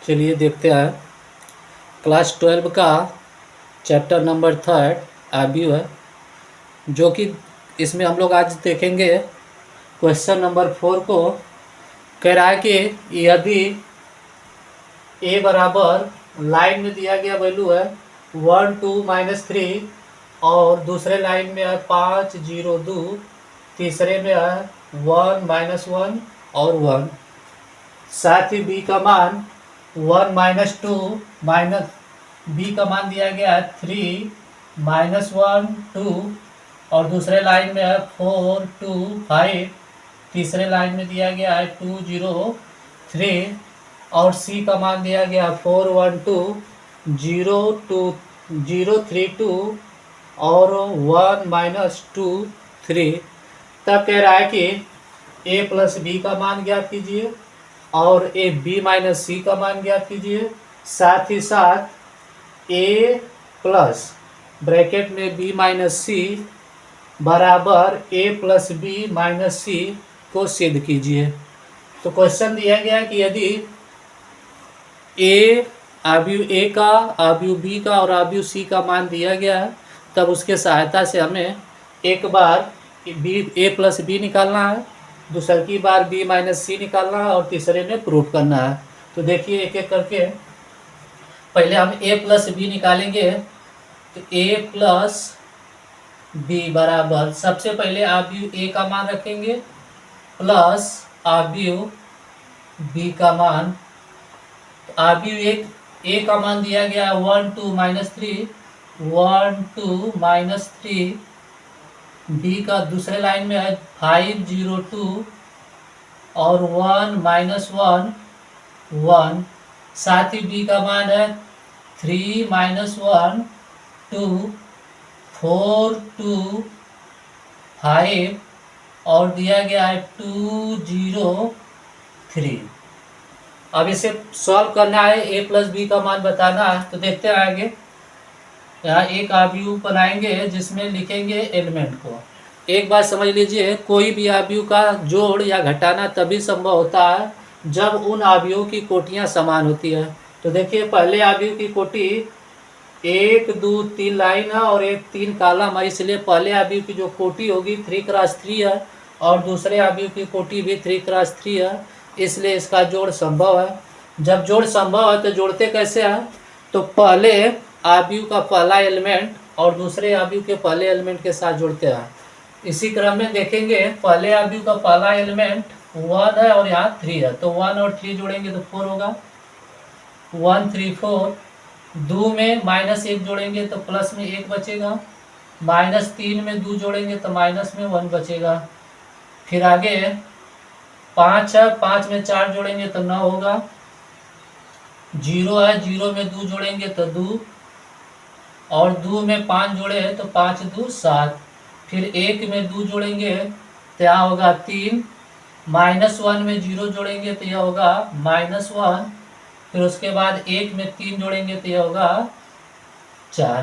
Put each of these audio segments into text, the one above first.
चलिए देखते हैं। क्लास 12 का चैप्टर नंबर 3 आरबीयू है, जो कि इसमें हम लोग आज देखेंगे क्वेश्चन नंबर 4 को। कह रहा है कि यदि ए बराबर लाइन में दिया गया वैल्यू है 1 2 -3 और दूसरे लाइन में है 5 0 2, तीसरे में है 1 -1 और 1। साथ ही बी का मान 1 -2 माइनस बी का मान दिया गया है 3 -1 2 और दूसरे लाइन में है 4 2 5, तीसरे लाइन में दिया गया है 2 0 3 और सी का मान दिया गया 4 1 2 0 2 0 3 2 और 1 -2 3। तब कह रहा है कि ए प्लस बी का मान ज्ञात कीजिए और ए बी माइनस सी का मान ज्ञात कीजिए। साथ ही साथ ए प्लस ब्रैकेट में बी माइनस सी बराबर ए प्लस बी माइनस सी को सिद्ध कीजिए। तो क्वेश्चन दिया गया है कि यदि ए आव्यूह ए का, आव्यूह बी का और आव्यूह सी का मान दिया गया है, तब उसके सहायता से हमें एक बार बी ए प्लस बी निकालना है, दूसरी बार बी माइनस सी निकालना है और तीसरे में प्रूफ करना है। तो देखिए एक एक करके पहले हम ए प्लस बी निकालेंगे। तो ए प्लस बी बराबर सबसे पहले आव्यूह ए का मान रखेंगे प्लस आव्यूह बी का मान। आव्यूह ए का मान दिया गया 1 2 -3 1 2 -3, बी का दूसरे लाइन में है 5 0 2 और 1 -1 1। साथ ही बी का मान है 3 -1 2 4 2 5 और दिया गया है 2 0 3। अब इसे सॉल्व करना है, ए प्लस बी का मान बताना है। तो देखते हैं आगे। यहाँ एक आव्यूह बनाएंगे जिसमें लिखेंगे एलिमेंट को। एक बात समझ लीजिए, कोई भी आव्यूह का जोड़ या घटाना तभी संभव होता है जब उन आव्यूहों की कोटियाँ समान होती है। तो देखिए पहले आव्यूह की कोटि 1 2 3 लाइन है और एक 3 कॉलम है, इसलिए पहले आव्यूह की जो कोटि होगी 3x3 है और दूसरे आव्यूह की कोटि भी 3x3 है, इसलिए इसका जोड़ संभव है। जब जोड़ संभव है तो जोड़ते कैसे हैं? तो पहले आव्यूह का पहला एलिमेंट और दूसरे आव्यूह के पहले एलिमेंट के साथ जोड़ते हैं। इसी क्रम में देखेंगे, पहले आव्यूह का पहला एलिमेंट 1 है और यहाँ 3 है, तो 1 और 3 जोड़ेंगे तो 4 होगा। 1 3 4। 2 में -1 जोड़ेंगे तो प्लस में 1 बचेगा। -3 में 2 जोड़ेंगे तो माइनस में 1 बचेगा। फिर आगे 5 है, 5 में 4 जोड़ेंगे तो 9 होगा। 0 है, 0 में 2 जोड़ेंगे तो 2 और 2 में 5 जोड़े हैं तो 5 2 7। फिर 1 में 2 जोड़ेंगे तो यहाँ होगा 3। -1 में 0 जोड़ेंगे तो यह होगा -1। फिर उसके बाद 1 में 3 जोड़ेंगे तो यह होगा 4।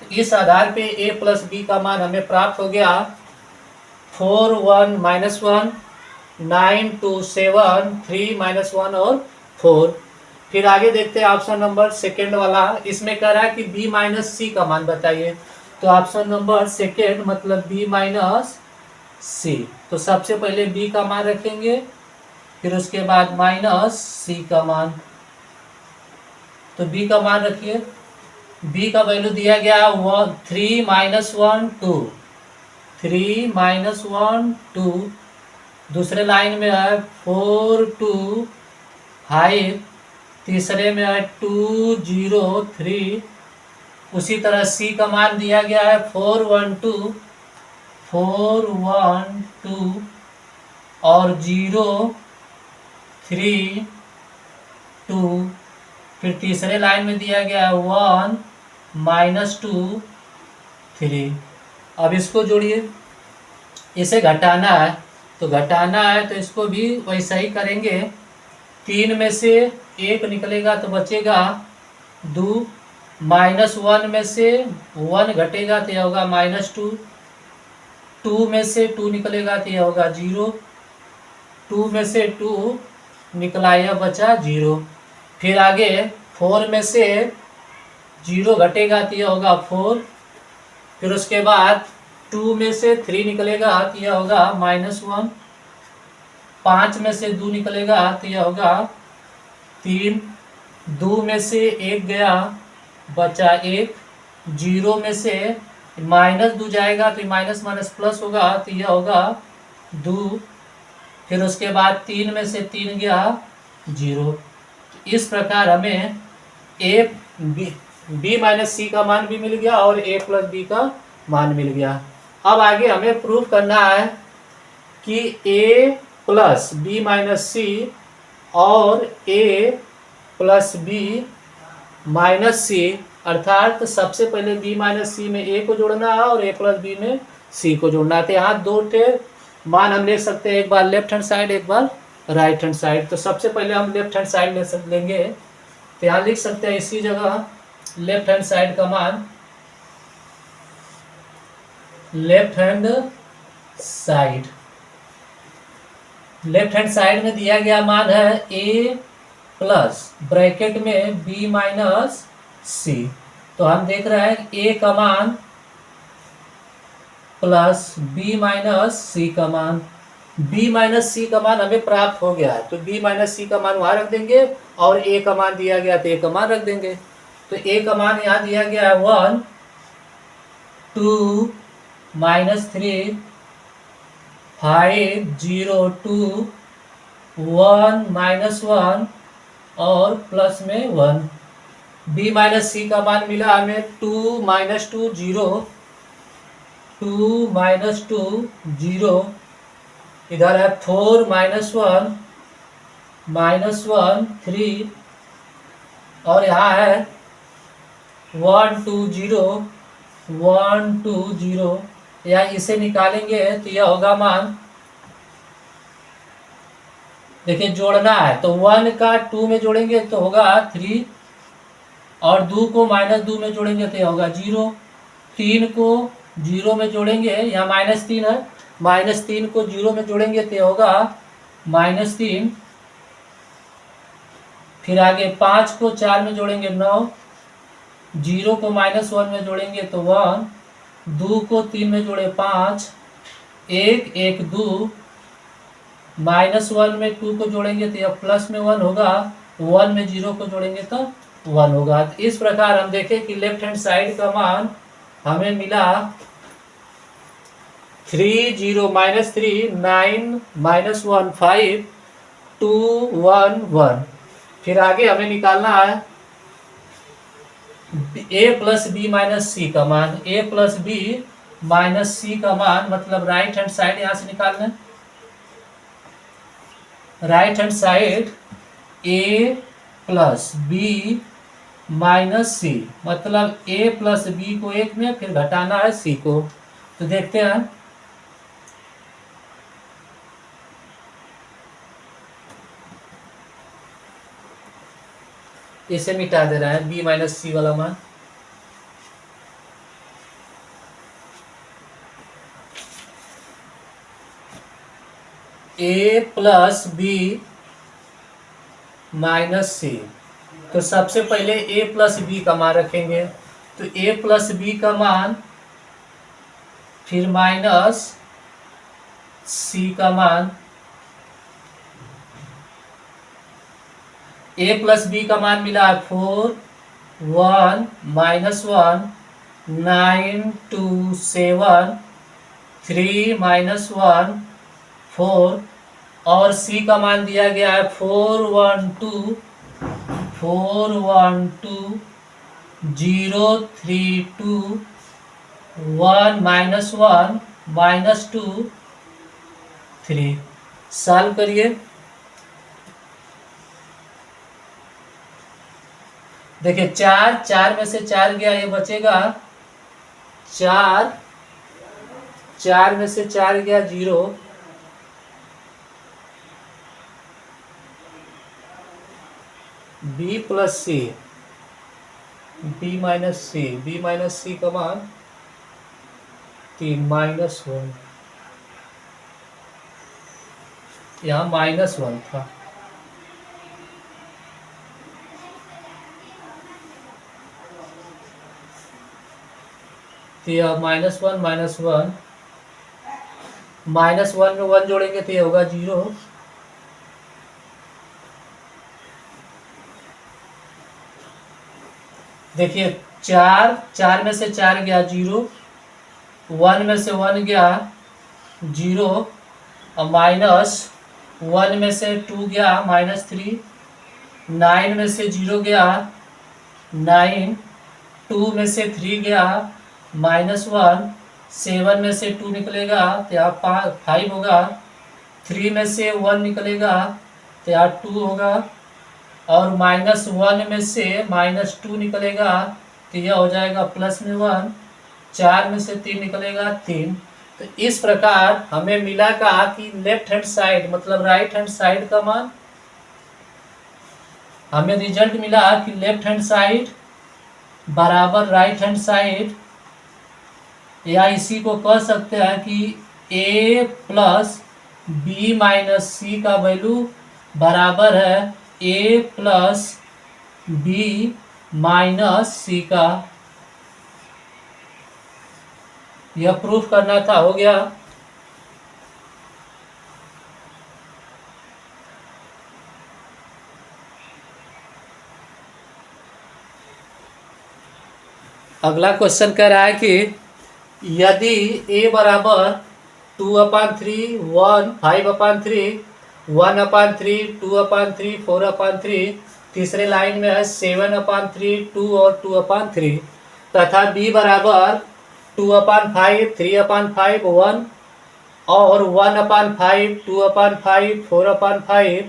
तो इस आधार पे a प्लस बी का मान हमें प्राप्त हो गया 4 1 -1 9 2 7 3 -1 और 4। फिर आगे देखते हैं ऑप्शन नंबर सेकेंड वाला। इसमें कह रहा है कि बी माइनस सी का मान बताइए। तो ऑप्शन नंबर सेकेंड मतलब बी माइनस सी। तो सबसे पहले बी का मान रखेंगे, फिर उसके बाद माइनस सी का मान। तो बी का मान रखिए। बी का वैल्यू दिया गया 3 -1 2 3 -1 2। दूसरे लाइन में है 4 2 5, तीसरे में है 2 0 3। उसी तरह सी का मान दिया गया है 4 1 2 4 1 2 और 0 3 2। फिर तीसरे लाइन में दिया गया है 1 -2 3। अब इसको जोड़िए, इसे घटाना है। तो घटाना है तो इसको भी वैसा ही करेंगे। 3 में से 1 निकलेगा तो बचेगा 2। -1 में से 1 घटेगा तो यह होगा -2। 2 में से 2 निकलेगा तो यह होगा 0। 2 में से 2 निकला, यह बचा 0। फिर आगे 4 में से 0 घटेगा तो यह होगा 4। फिर उसके बाद 2 में से 3 निकलेगा तो यह होगा -1। 5 में से 2 निकलेगा तो यह होगा 3। 2 में से 1 गया, बचा 1। 0 में से -2 जाएगा तो माइनस माइनस प्लस होगा तो यह होगा 2। फिर उसके बाद 3 में से 3 गया, 0। इस प्रकार हमें ए बी माइनस सी का मान भी मिल गया और ए प्लस बी का मान मिल गया। अब आगे हमें प्रूफ करना है कि ए प्लस बी माइनस सी और ए प्लस बी माइनस सी, अर्थात सबसे पहले बी माइनस सी में ए को जोड़ना है और ए प्लस बी में सी को जोड़ना है। तो यहाँ दो टे मान हम ले सकते हैं, एक बार लेफ्ट हैंड साइड, एक बार राइट हैंड साइड। तो सबसे पहले हम लेफ्ट हैंड साइड लेंगे। तो यहाँ लिख सकते हैं इसी जगह लेफ्ट हैंड साइड का मान, लेफ्ट हैंड साइड में दिया गया मान है ए प्लस ब्रैकेट में बी माइनस सी। तो हम देख रहे हैं ए का मान प्लस बी माइनस सी का मान। बी माइनस सी का मान हमें प्राप्त हो गया है, तो बी माइनस सी का मान वहां रख देंगे और ए का मान दिया गया तो ए का मान रख देंगे। तो ए का मान यहाँ दिया गया है 1 2 -3 5 0 2 1 -1 और प्लस में 1। बी माइनस सी का मान मिला हमें 2 -2 0 2 -2 0। इधर है 4 -1 -1 3 और यहाँ है 1 2 0 1 2 0। या इसे निकालेंगे तो यह होगा मान, देखिए जोड़ना है तो 1 का 2 में जोड़ेंगे तो होगा 3 और 2 को -2 में जोड़ेंगे तो यह होगा 0। 3 को 0 में जोड़ेंगे, यहाँ -3 है, -3 को 0 में जोड़ेंगे तो यह होगा -3। फिर आगे 5 को 4 में जोड़ेंगे 9, 0 को -1 में जोड़ेंगे तो 1, 2 को 3 में जोड़े 5, 1 1 2, -1 में 2 को जोड़ेंगे तो यह प्लस में 1 होगा, 1 में 0 को जोड़ेंगे तो 1 होगा। तो इस प्रकार हम देखें कि लेफ्ट हैंड साइड का मान हमें मिला 3 0 -3 9 -1 5 2 1 1। फिर आगे हमें निकालना है ए प्लस बी माइनस सी का मान। ए प्लस बी माइनस सी का मान मतलब राइट हैंड साइड यहां से निकालना है। राइट हैंड साइड ए प्लस बी माइनस सी मतलब ए प्लस बी को 1 में फिर घटाना है सी को। तो देखते हैं, इसे मिटा दे रहा है बी माइनस सी वाला मान। ए प्लस बी माइनस सी, तो सबसे पहले ए प्लस बी का मान रखेंगे। तो ए प्लस बी का मान फिर माइनस सी का मान। ए प्लस बी का मान मिला है 4 1 -1 9 2 7 3 -1 4 और सी का मान दिया गया है 4 1 2 0 3 2 1 -1 -2 3। सॉल्व करिए। देखिए 4 में से 4 गया, ये बचेगा 4 में से 4 गया 0, B plus C B minus C का मान 3 -1, यहाँ -1 था। तो यह -1 -1 -1 में 1 जोड़ेंगे तो ये होगा 0। देखिए 4 में से 4 गया 0, 1 में से 1 गया 0, और -1 में से 2 गया -3, 9 में से 0 गया 9, 2 में से 3 गया -1, 7 में से 2 निकलेगा तो यहाँ 5 होगा, 3 में से 1 निकलेगा तो यहाँ 2 होगा, और -1 में से -2 निकलेगा तो यह हो जाएगा +1, 4 में से 3 निकलेगा 3। तो इस प्रकार हमें मिला कहा कि लेफ्ट हैंड साइड मतलब राइट हैंड साइड का मान, हमें रिजल्ट मिला कि लेफ्ट हैंड साइड बराबर राइट हैंड साइड, या इसी को कह सकते हैं कि a plus B minus C का वैल्यू बराबर है a plus B minus C का। यह प्रूफ करना था, हो गया। अगला क्वेश्चन कह रहा है कि यदि a बराबर 2/3 1 5/3 1/3 2/3 4/3, तीसरे लाइन में है 7/3 2 और 2/3, तथा b बराबर 2/5 3/5 1 और 1/5 2/5 4/5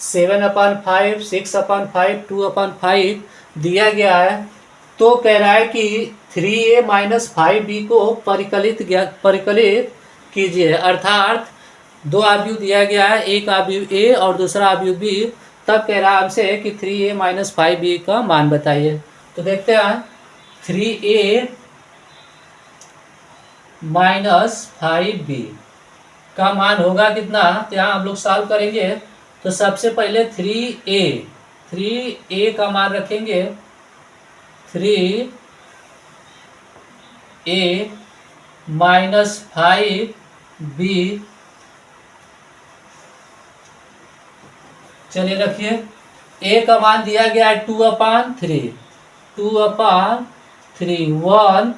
7/5 6/5 2/5 दिया गया है। तो कह रहा है कि 3a माइनस 5b को परिकलित कीजिए, अर्थात दो आव्यूह दिया गया है, एक आव्यूह a और दूसरा आव्यूह b। तब कह रहा है हमसे कि 3a माइनस 5b का मान बताइए। तो देखते हैं 3a माइनस 5b का मान होगा कितना, तो यहाँ हम लोग सॉल्व करेंगे। तो सबसे पहले 3a का मान रखेंगे, 3a माइनस 5b, चलिए रखिए। a का मान दिया गया है 2/3 2/3 1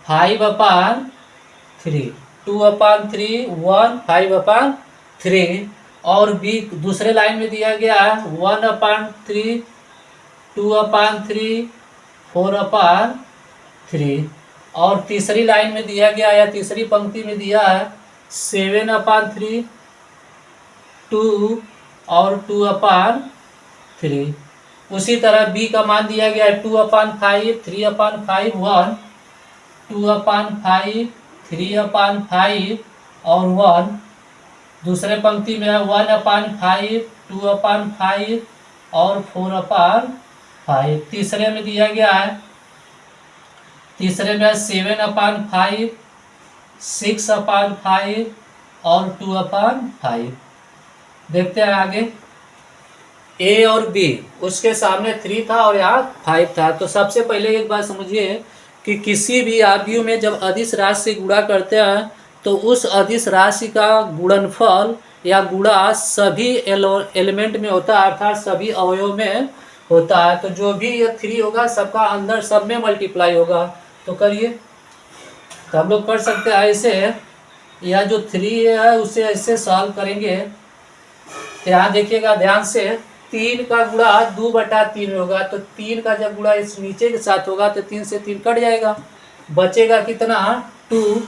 5/3 2/3 1 5/3, और b दूसरे लाइन में दिया गया है 1/3 2/3 4/3, और तीसरी लाइन में दिया गया या तीसरी पंक्ति में दिया है 7/3 2 और 2/3। उसी तरह b का मान दिया गया है 2/5 3/5 1 2/5 3/5 और 1, दूसरे पंक्ति में है 1/5 2/5 और 4/5। तीसरे में दिया गया है, तीसरे में 7/5 6/5 और 2/5। देखते हैं आगे a और b, उसके सामने 3 था और यहाँ 5 था। तो सबसे पहले एक बात समझिए कि किसी भी आव्यूह में जब अदिश राशि से गुणा करते हैं तो उस अदिश राशि का गुणनफल या गुणा सभी एलिमेंट में होता है, अर्थात सभी अवयव में होता है। तो जो भी ये 3 होगा सबका अंदर सब में मल्टीप्लाई होगा। तो करिए, तो हम लोग कर सकते हैं ऐसे, यह जो 3 है उसे ऐसे सॉल्व करेंगे। तो यहाँ देखिएगा ध्यान से, 3 का गुणा 2/3 होगा, तो 3 का जब गुणा इस नीचे के साथ होगा तो 3 से 3 कट जाएगा, बचेगा कितना 2,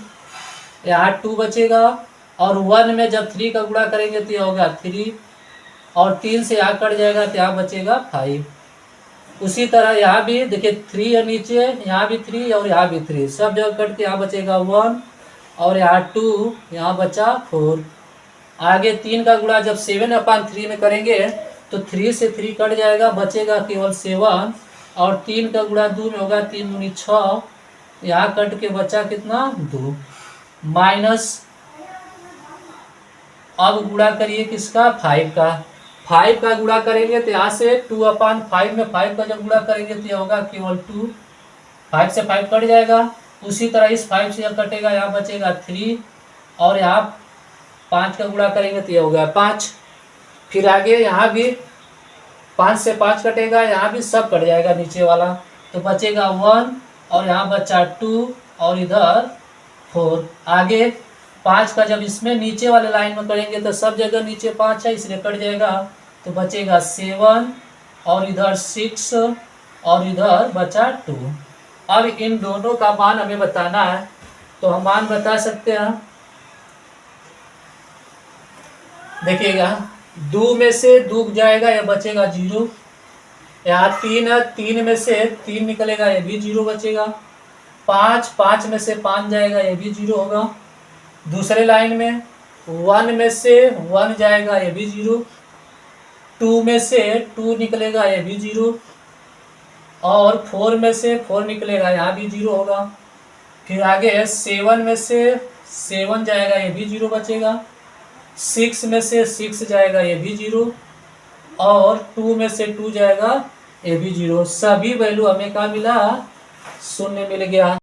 यहाँ 2 बचेगा, और 1 में जब 3 का गुणा करेंगे तो यह होगा 3, और 3 से यहाँ कट जाएगा तो यहाँ बचेगा 5। उसी तरह यहाँ भी देखिए 3 है नीचे, यहाँ भी 3 और यहाँ भी 3, सब जगह कट के यहाँ बचेगा 1, और यहाँ 2, यहाँ बचा 4। आगे 3 का गुणा जब 7/3 में करेंगे तो 3 से 3 कट जाएगा, बचेगा केवल 7, और 3 का गुणा 2 में होगा 3 दूनी 6, यहाँ कट के बचा कितना 2, माइनस। अब गुणा करिए किसका 5 का, 5 का गुणा करेंगे तो यहाँ से 2/5 में 5 का जब गुणा करेंगे तो यह होगा केवल 2, 5 से 5 कट जाएगा, उसी तरह इस 5 से कटेगा, यहाँ बचेगा 3 और यहाँ 5 का गुणा करेंगे तो ये हो गया 5। फिर आगे यहाँ भी 5 से 5 कटेगा, यहाँ भी सब कट जाएगा नीचे वाला, तो बचेगा 1 और यहाँ बचा 2 और इधर 4। आगे 5 का जब इसमें नीचे वाले लाइन में करेंगे तो सब जगह नीचे 5 है, इसलिए कट जाएगा, तो बचेगा 7 और इधर 6 और इधर बचा 2। अब इन दोनों का मान हमें बताना है, तो हम मान बता सकते हैं। देखिएगा 2 में से 2 जाएगा, यह बचेगा 0। यहाँ 3 है, 3 में से 3 निकलेगा, ये भी 0 बचेगा। 5 में से 5 जाएगा, ये भी 0 होगा। दूसरे लाइन में 1 में से 1 जाएगा, ये भी 0। 2 में से 2 निकलेगा, ये भी 0। और 4 में से 4 निकलेगा, यहाँ भी 0 होगा। फिर आगे 7 में से 7 जाएगा, ये भी 0 बचेगा। 6 में से 6 जाएगा, ये भी 0। और 2 में से 2 जाएगा, ये भी 0। सभी वैल्यू हमें क्या मिला, 0 मिल गया।